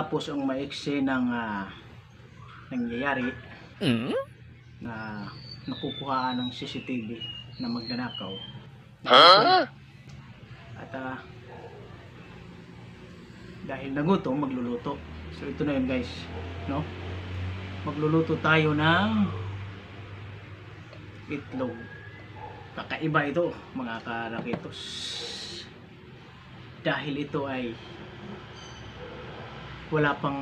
matapos ang maiksi ng nangyayari na nakukuhaan ng CCTV na magnanakaw. At dahil nagutom, magluluto. So ito na yun guys, no? Magluluto tayo ng itlog. Kakaiba ito mga karakitos. Dahil ito ay wala pang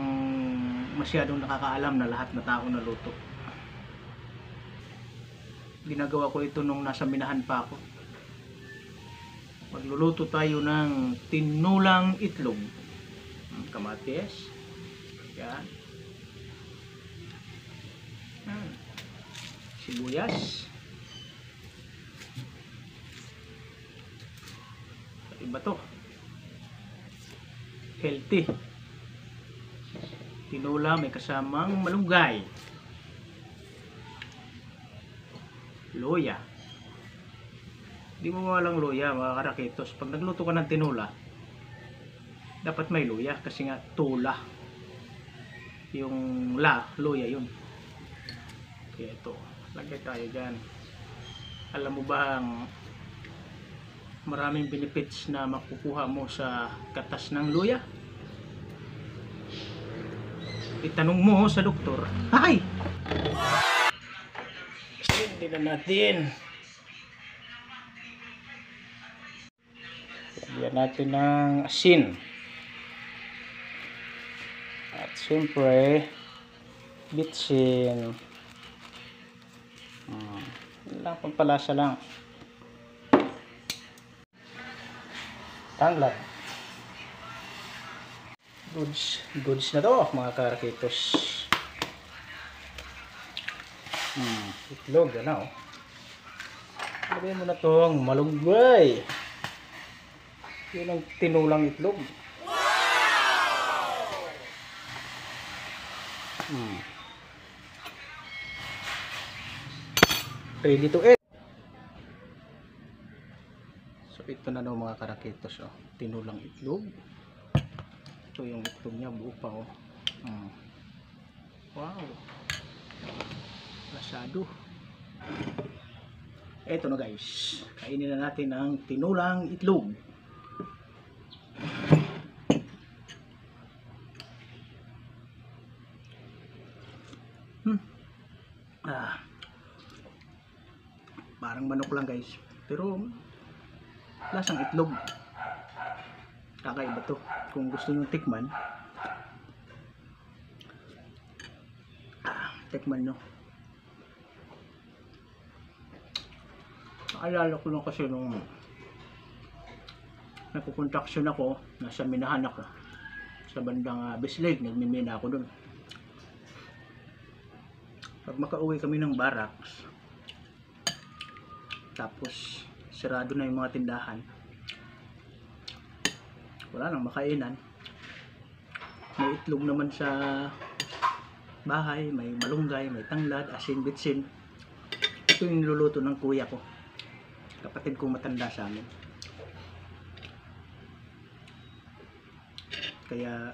masyadong nakakaalam na lahat na tao na luto. Ginagawa ko ito nung nasa minahan pa ako. Magluluto tayo ng tinulang itlog. Kamatis. Yan. Sibuyas. Iba to. Healthy. Tinula may kasamang malunggay. Luya. Hindi mo mawalang luya mga karakitos. Pag nagluto ka ng tinula, dapat may luya kasi nga tula. Yung luya yun. Kaya ito, lagay tayo dyan. Alam mo ba ang maraming benefits na makukuha mo sa katas ng luya? Itanong mo sa doktor. Ay! Hindi na natin. Lagyan natin ng asin. At siyempre, bitsin. Lang, pampalasa lang. Tanglad. Goods na to mga karakitos. Itlog, ano? Lagyan mo na tong malunggay. Yun ang tinulang itlog. Ready to eat. So ito na daw mga karakitos, oh. Tinulang itlog. Ito yung itlog niya, buo pa, oh. Wow. Lasado. Ito na guys. Kainin na natin ang tinulang itlog. Parang manok lang guys. Pero lasang itlog. Kakaiba to. Kung gusto nyo tikman, tikman nyo. Naalala ko lang kasi nung nagpupuntaksyon ako, nasa minahan ako sa bandang Bislig, nagmimina ako dun. Pag makauwi kami ng barracks, tapos sarado na yung mga tindahan, wala nang makainan, may itlog naman sa bahay, may malunggay, may tanglad, asin, bitsin. Ito yung niluluto ng kuya ko, kapatid kong matanda sa amin. Kaya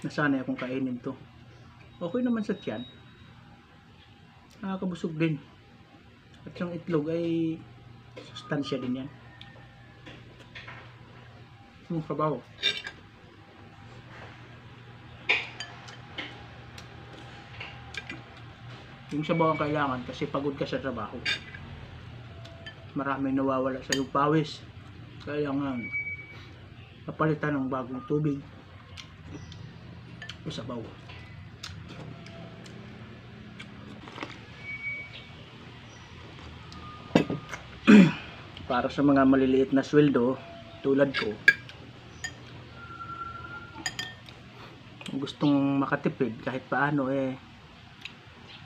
nasanay akong kainin to. Okay naman sa tiyan, nakakabusog din. At yung itlog ay sustansya din yan. Yung kabaw. Yung sabaw ang kailangan kasi pagod ka sa trabaho. Maraming nawawala sa iyong pawis. Kaya nga napalitan ng bagong tubig o sabaw. Para sa mga maliliit na sweldo tulad ko, gustong makatipid kahit paano,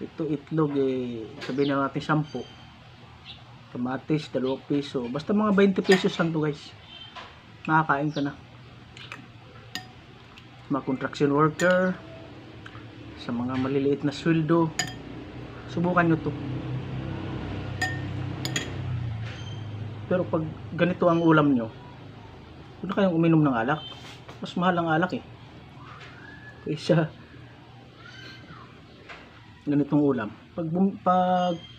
ito itlog sabihin na natin 10, kamatis 2 piso, basta mga 20 pesos lang to guys, makakain ka na. Mga construction worker, sa mga maliliit na sweldo, subukan nyo to. Pero pag ganito ang ulam nyo, huwag na kayong uminom ng alak. Mas mahal ang alak eh. Kaysa ganitong ulam. Pag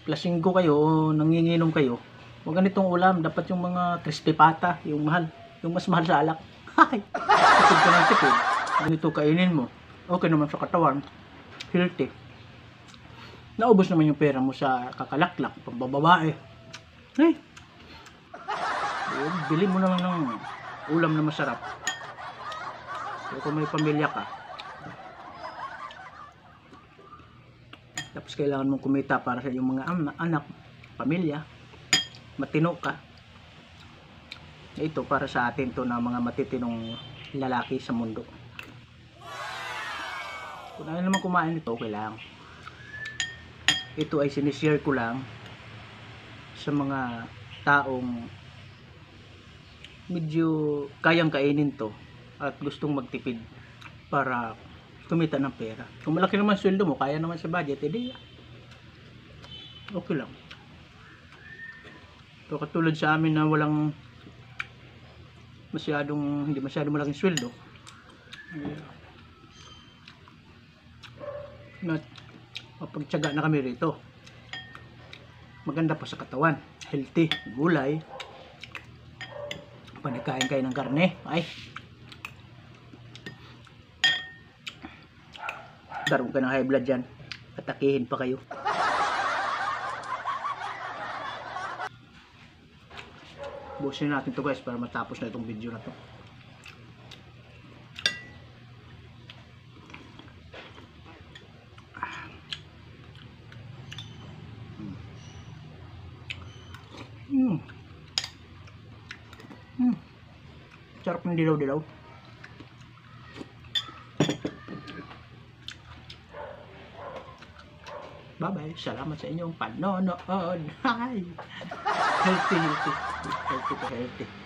lasinggo kayo o nanginginom kayo, wag ganitong ulam. Dapat yung mga crispy pata, yung mahal. Yung mas mahal sa alak. Hay! Tipid ka ng tipid. Ganito kainin mo. Okay naman sa katawan. Healthy. Naubos naman yung pera mo sa kakalaklak, pambababae. Hey! Bili mo naman ng ulam na masarap. So, kung may pamilya ka, tapos kailangan mong kumita para sa iyong mga anak, pamilya, matino ka. Ito para sa atin to na mga matitinong lalaki sa mundo. Kung ayaw naman kumain ito, okay lang. Ito ay sinishare ko lang sa mga taong medyo kayang kainin to at gustong magtipid para kumita ng pera. Kung malaki naman sweldo mo, kaya naman sa budget, edi okay lang. So, katulad sa amin na walang hindi masyadong malaking sweldo, mapagtyaga na kami rito. Maganda pa sa katawan, healthy, gulay, panikain kayo ng karne, ay karoon ka ng high blood dyan, atakihin pa kayo. Busin natin to guys para matapos na itong video na to. Sarap ng dilaw-dilaw. Bye-bye. Salamat sa inyong panonood. Hi! Healthy. Healthy to healthy.